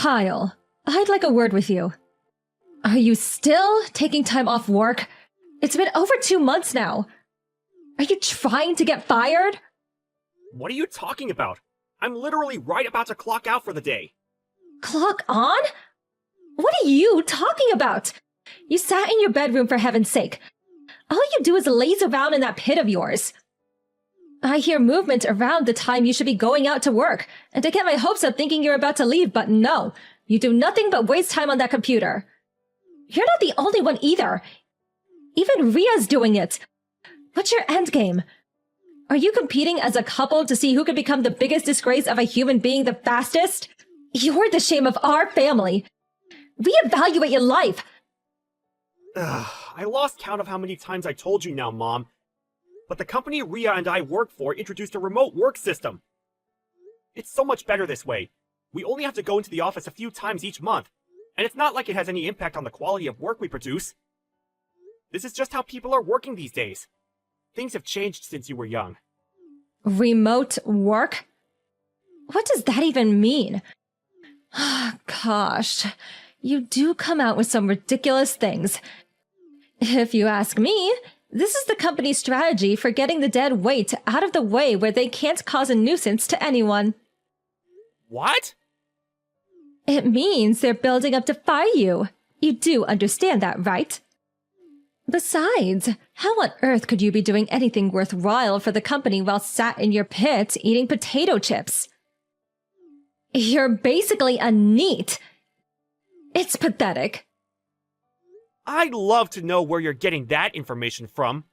Kyle, I'd like a word with you. Are you still taking time off work? It's been over 2 months now. Are you trying to get fired? What are you talking about? I'm literally right about to clock out for the day. Clock on? What are you talking about? You sat in your bedroom for heaven's sake. All you do is laze around in that pit of yours. I hear movement around the time you should be going out to work, and I get my hopes up thinking you're about to leave, but no. You do nothing but waste time on that computer. You're not the only one either. Even Ria's doing it. What's your endgame? Are you competing as a couple to see who can become the biggest disgrace of a human being the fastest? You're the shame of our family. Reevaluate your life. I lost count of how many times I told you now, Mom. But the company Ria and I work for introduced a remote work system. It's so much better this way. We only have to go into the office a few times each month, and it's not like it has any impact on the quality of work we produce. This is just how people are working these days. Things have changed since you were young. Remote work? What does that even mean? Gosh, you do come out with some ridiculous things. If you ask me, this is the company's strategy for getting the dead weight out of the way where they can't cause a nuisance to anyone. What? It means they're building up to fire you. You do understand that, right? Besides, how on earth could you be doing anything worthwhile for the company while sat in your pit eating potato chips? You're basically a NEET. It's pathetic. I'd love to know where you're getting that information from.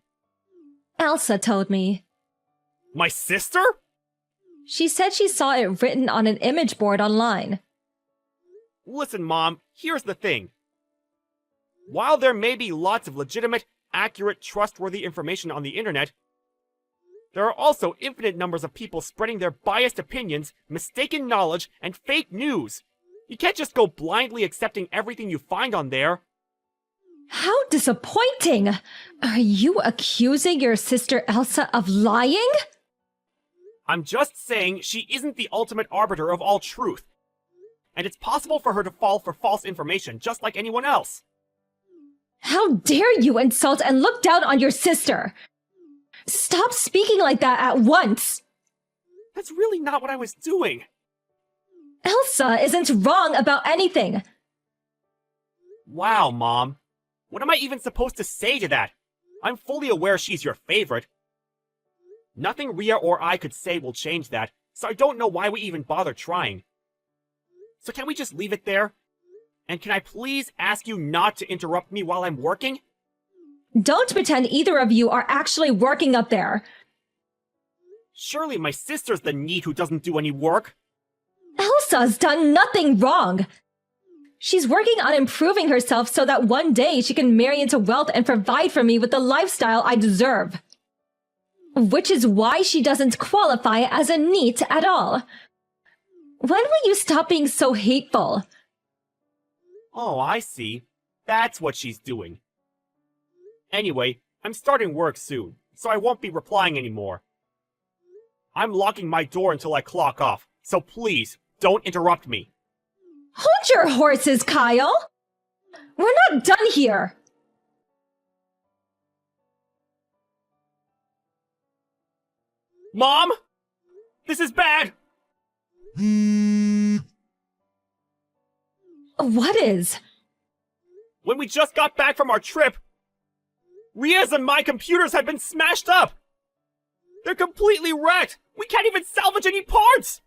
Elsa told me. My sister? She said she saw it written on an image board online. Listen, Mom, here's the thing. While there may be lots of legitimate, accurate, trustworthy information on the internet, there are also infinite numbers of people spreading their biased opinions, mistaken knowledge, and fake news. You can't just go blindly accepting everything you find on there. How disappointing! Are you accusing your sister Elsa of lying? I'm just saying she isn't the ultimate arbiter of all truth. And it's possible for her to fall for false information just like anyone else. How dare you insult and look down on your sister! Stop speaking like that at once! That's really not what I was doing. Elsa isn't wrong about anything! Wow, Mom. What am I even supposed to say to that? I'm fully aware she's your favorite. Nothing Ria or I could say will change that, so I don't know why we even bother trying. So can we just leave it there? And can I please ask you not to interrupt me while I'm working? Don't pretend either of you are actually working up there. Surely my sister's the NEET who doesn't do any work. Elsa's done nothing wrong. She's working on improving herself so that one day she can marry into wealth and provide for me with the lifestyle I deserve. Which is why she doesn't qualify as a NEET at all. When will you stop being so hateful? Oh, I see. That's what she's doing. Anyway, I'm starting work soon, so I won't be replying anymore. I'm locking my door until I clock off, so please, don't interrupt me. Hold your horses, Kyle! We're not done here! Mom? This is bad! What is? When we just got back from our trip, Ria's and my computers have been smashed up! They're completely wrecked! We can't even salvage any parts!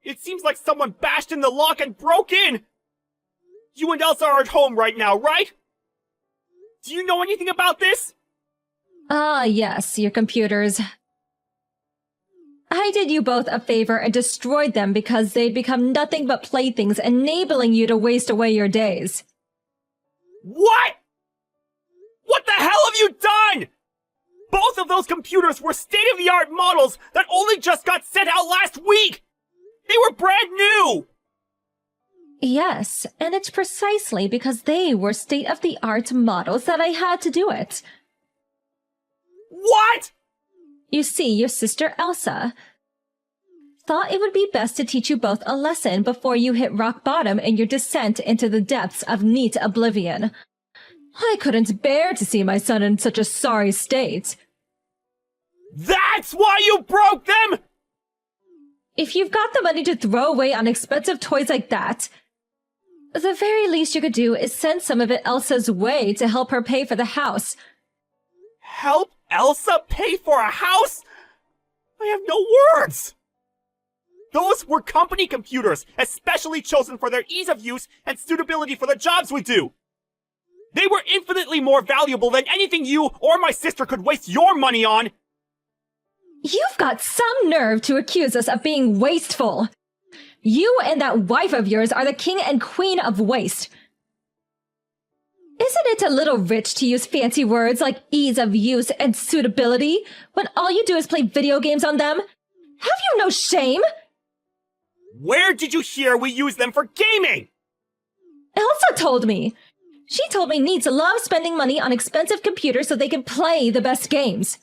It seems like someone bashed in the lock and broke in! You and Elsa are at home right now, right? Do you know anything about this? Yes, your computers. I did you both a favor and destroyed them because they'd become nothing but playthings, enabling you to waste away your days. What? What the hell have you done? Both of those computers were state-of-the-art models that only just got sent out last week! They were brand new! Yes, and it's precisely because they were state-of-the-art models that I had to do it. What? You see, your sister Elsa. thought it would be best to teach you both a lesson before you hit rock bottom in your descent into the depths of NEET oblivion. I couldn't bear to see my son in such a sorry state. That's why you broke them?! If you've got the money to throw away on expensive toys like that, the very least you could do is send some of it Elsa's way to help her pay for the house. Help Elsa pay for a house? I have no words! Those were company computers, especially chosen for their ease of use and suitability for the jobs we do. They were infinitely more valuable than anything you or my sister could waste your money on. You've got some nerve to accuse us of being wasteful. You and that wife of yours are the king and queen of waste. Isn't it a little rich to use fancy words like ease of use and suitability when all you do is play video games on them? Have you no shame? Where did you hear we use them for gaming? Elsa told me. She told me NEETs love spending money on expensive computers so they can play the best games.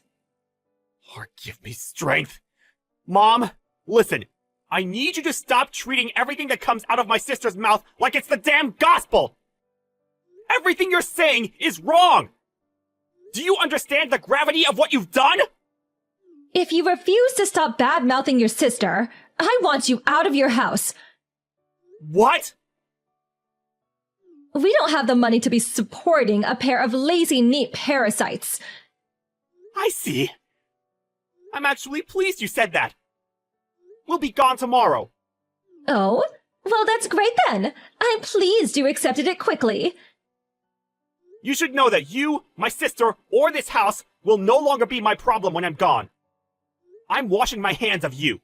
Lord, give me strength. Mom, listen. I need you to stop treating everything that comes out of my sister's mouth like it's the damn gospel. Everything you're saying is wrong. Do you understand the gravity of what you've done? If you refuse to stop bad-mouthing your sister, I want you out of your house. What? We don't have the money to be supporting a pair of lazy NEET parasites. I see. I'm actually pleased you said that. We'll be gone tomorrow. Oh? Well, that's great then. I'm pleased you accepted it quickly. You should know that you, my sister, or this house will no longer be my problem when I'm gone. I'm washing my hands of you.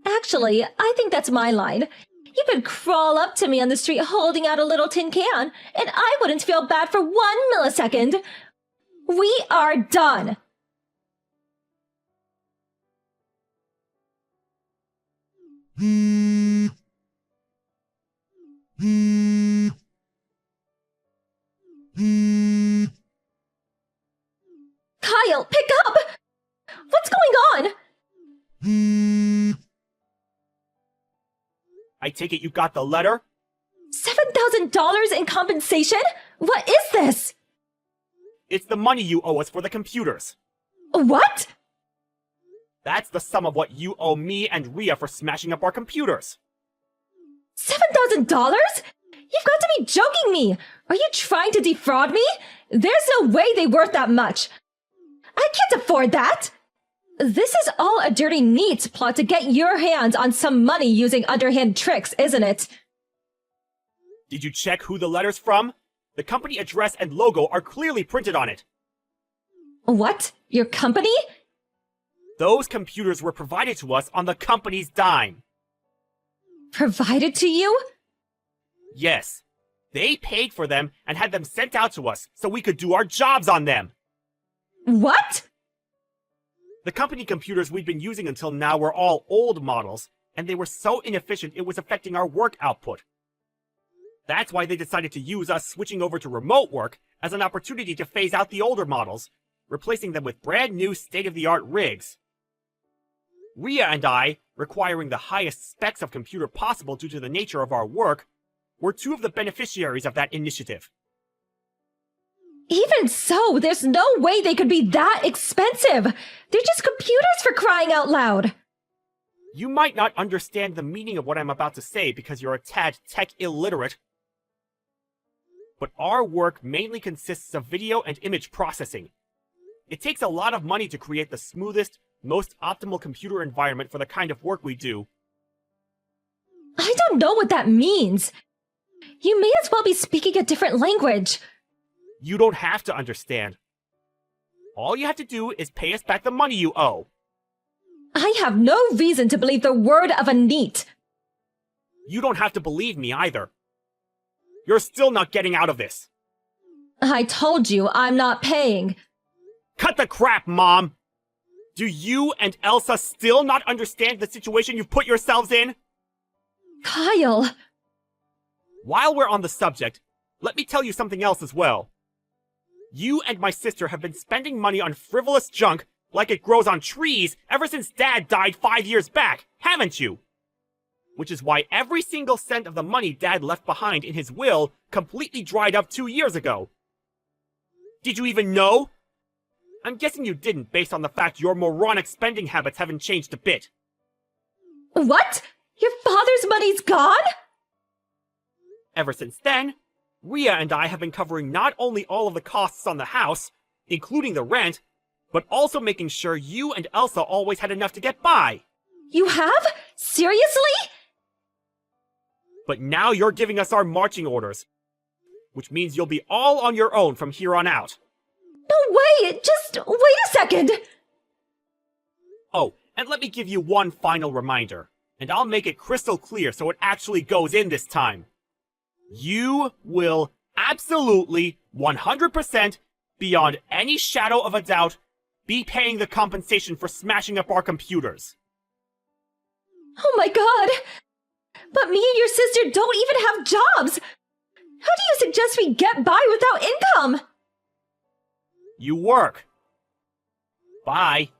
Actually, I think that's my line. You could crawl up to me on the street holding out a little tin can, and I wouldn't feel bad for 1 millisecond. We are done. Kyle, pick up! What's going on? I take it you got the letter? $7,000 in compensation? What is this? It's the money you owe us for the computers. What? That's the sum of what you owe me and Ria for smashing up our computers. $7,000? You've got to be joking me! Are you trying to defraud me? There's no way they're worth that much. I can't afford that! This is all a dirty NEET plot to get your hands on some money using underhand tricks, isn't it? Did you check who the letter's from? The company address and logo are clearly printed on it. What? Your company? Those computers were provided to us on the company's dime. Provided to you? Yes. They paid for them and had them sent out to us so we could do our jobs on them. What? The company computers we'd been using until now were all old models, and they were so inefficient it was affecting our work output. That's why they decided to use us switching over to remote work as an opportunity to phase out the older models, replacing them with brand new state-of-the-art rigs. Ria and I, requiring the highest specs of computer possible due to the nature of our work, were two of the beneficiaries of that initiative. Even so, there's no way they could be that expensive! They're just computers for crying out loud! You might not understand the meaning of what I'm about to say because you're a tad tech illiterate, but our work mainly consists of video and image processing. It takes a lot of money to create the smoothest, most optimal computer environment for the kind of work we do. I don't know what that means. You may as well be speaking a different language. You don't have to understand. All you have to do is pay us back the money you owe. I have no reason to believe the word of a NEET. You don't have to believe me either. You're still not getting out of this. I told you I'm not paying. Cut the crap, Mom! Do you and Elsa still not understand the situation you've put yourselves in? Kyle! While we're on the subject, let me tell you something else as well. You and my sister have been spending money on frivolous junk like it grows on trees ever since Dad died 5 years back, haven't you? Which is why every single cent of the money Dad left behind in his will completely dried up 2 years ago. Did you even know? I'm guessing you didn't based on the fact your moronic spending habits haven't changed a bit. What? Your father's money's gone? Ever since then, Ria and I have been covering not only all of the costs on the house, including the rent, but also making sure you and Elsa always had enough to get by. You have? Seriously? But now you're giving us our marching orders, which means you'll be all on your own from here on out. No way! Just wait a second! Oh, and let me give you one final reminder, and I'll make it crystal clear so it actually goes in this time. You will absolutely, 100%, beyond any shadow of a doubt, be paying the compensation for smashing up our computers. Oh my god! But me and your sister don't even have jobs! How do you suggest we get by without income? You work. Bye.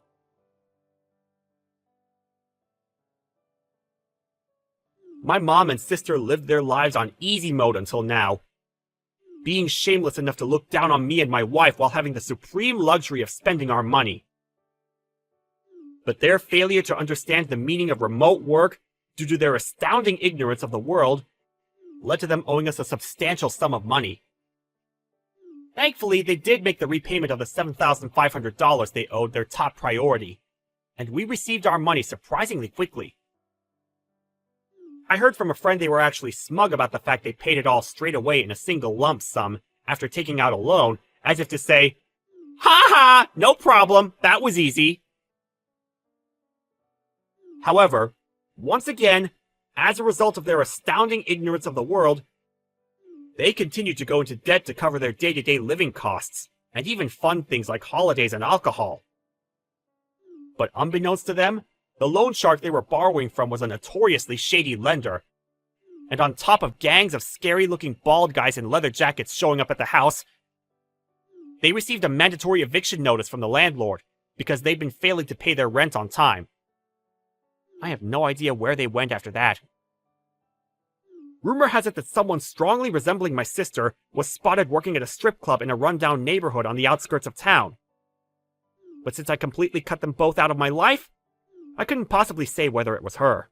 My mom and sister lived their lives on easy mode until now, being shameless enough to look down on me and my wife while having the supreme luxury of spending our money. But their failure to understand the meaning of remote work due to their astounding ignorance of the world led to them owing us a substantial sum of money. Thankfully, they did make the repayment of the $7,500 they owed their top priority, and we received our money surprisingly quickly. I heard from a friend they were actually smug about the fact they paid it all straight away in a single lump sum after taking out a loan, as if to say, "Ha ha, no problem, that was easy." However, once again, as a result of their astounding ignorance of the world, they continued to go into debt to cover their day-to-day living costs, and even fund things like holidays and alcohol. But unbeknownst to them, the loan shark they were borrowing from was a notoriously shady lender. And on top of gangs of scary-looking bald guys in leather jackets showing up at the house, they received a mandatory eviction notice from the landlord because they'd been failing to pay their rent on time. I have no idea where they went after that. Rumor has it that someone strongly resembling my sister was spotted working at a strip club in a rundown neighborhood on the outskirts of town. But since I completely cut them both out of my life, I couldn't possibly say whether it was her.